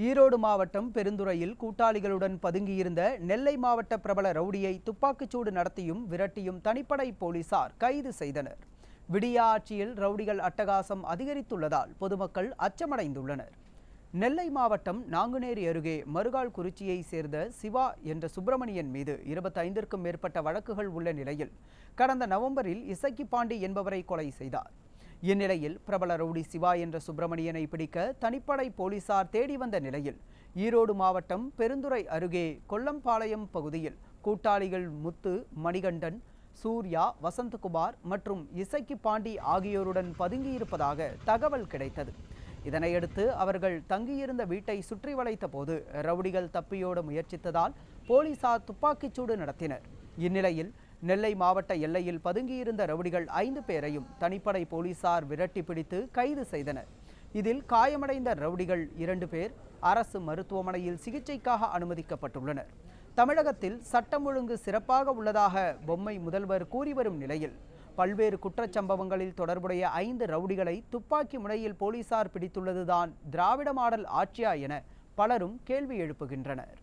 ஈரோடு மாவட்டம் பெருந்துறையில் கூட்டாளிகளுடன் பதுங்கியிருந்த நெல்லை மாவட்ட பிரபல ரவுடியை துப்பாக்கிச்சூடு நடத்தியும் விரட்டியும் தனிப்படை போலீசார் கைது செய்தனர். விடியா ஆட்சியில் ரவுடிகள் அட்டகாசம் அதிகரித்துள்ளதால் பொதுமக்கள் அச்சமடைந்துள்ளனர். நெல்லை மாவட்டம் நாங்குநேரி அருகே மருகால் குறிச்சியை சேர்ந்த சிவா என்ற சுப்பிரமணியன் மீது 25க்கும் மேற்பட்ட வழக்குகள் உள்ள நிலையில் கடந்த நவம்பரில் இசக்கி பாண்டி என்பவரை கொலை செய்தார். இந்நிலையில் பிரபல ரவுடி சிவா என்ற சுப்பிரமணியனை பிடிக்க தனிப்படை போலீசார் தேடி வந்த நிலையில் ஈரோடு மாவட்டம் பெருந்துறை அருகே கொல்லம்பாளையம் பகுதியில் கூட்டாளிகள் முத்து, மணிகண்டன், சூர்யா, வசந்தகுமார் மற்றும் இசக்கி பாண்டி ஆகியோருடன் பதுங்கியிருப்பதாக தகவல் கிடைத்தது. இதனையடுத்து அவர்கள் தங்கியிருந்த வீட்டை சுற்றி வளைத்த போது ரவுடிகள் தப்பியோட முயற்சித்ததால் போலீசார் துப்பாக்கிச்சூடு நடத்தினர். இந்நிலையில் நெல்லை மாவட்ட எல்லையில் பதுங்கியிருந்த ரவுடிகள் 5 பேரையும் தனிப்படை போலீசார் விரட்டி பிடித்து கைது செய்தனர். இதில் காயமடைந்த ரவுடிகள் 2 பேர் அரசு மருத்துவமனையில் சிகிச்சைக்காக அனுமதிக்கப்பட்டுள்ளனர். தமிழகத்தில் சட்டம் ஒழுங்கு சிறப்பாக உள்ளதாக பொம்மை முதல்வர் கூறி வரும் நிலையில் பல்வேறு குற்றச்சம்பவங்களில் தொடர்புடைய 5 ரவுடிகளை துப்பாக்கி முனையில் போலீசார் பிடித்துள்ளதுதான் திராவிட மாடல் ஆட்சியா என பலரும் கேள்வி எழுப்புகின்றனர்.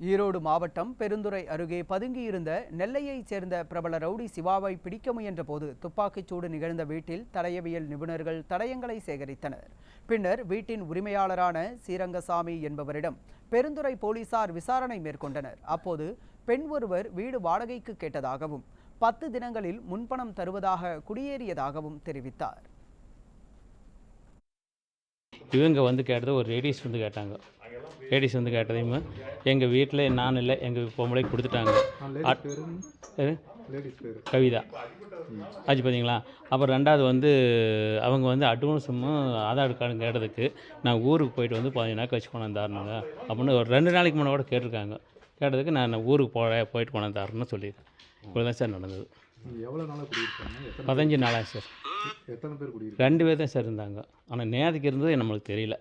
ஈரோடு மாவட்டம் பெருந்துறை அருகே பதுங்கியிருந்த நெல்லையைச் சேர்ந்த பிரபல ரவுடி சிவாவை பிடிக்க முயன்ற போது துப்பாக்கிச்சூடு நிகழ்ந்த வீட்டில் தடயவியல் நிபுணர்கள் தடயங்களை சேகரித்தனர். பின்னர் வீட்டின் உரிமையாளரான ஸ்ரீரங்கசாமி என்பவரிடம் பெருந்துறை போலீசார் விசாரணை மேற்கொண்டனர். அப்போது பெண் ஒருவர் வீடு வாடகைக்கு கேட்டதாகவும் 10 தினங்களில் முன்பணம் தருவதாக குடியேறியதாகவும் தெரிவித்தார். இவங்க கேட்டது ஒரு லேடிஸ் கேட்டாங்க. லேடிஸ் கேட்டதையும் எங்கள் வீட்டில் நான் இல்லை, எங்கள் பொம்பளை கொடுத்துட்டாங்க. கவிதா ஆச்சு பார்த்தீங்களா. அப்புறம் ரெண்டாவது அவங்க அட்வான்ஸும் ஆதார் கார்டு கேட்டதுக்கு நான் ஊருக்கு போயிட்டு 15 நாள் கழிச்சு கொண்டாந்து தரணுங்க அப்படின்னு ஒரு 2 நாளைக்கு முன்னே கூட கேட்டிருக்காங்க. கேட்டதுக்கு நான் ஊருக்கு போயிட்டு கொண்டாந்து தரணும்னு சொல்லியிருக்கேன். இவ்வளோ தான் சார் நடந்தது. எவ்வளோ நாளாக குடியிருக்காங்க? 15 நாளாக சார். எத்தனை பேர் குடியிருக்காங்க? 2 பேர் தான் சார் இருந்தாங்க. ஆனால் நேரத்துக்கு இருந்தது நம்மளுக்கு தெரியல.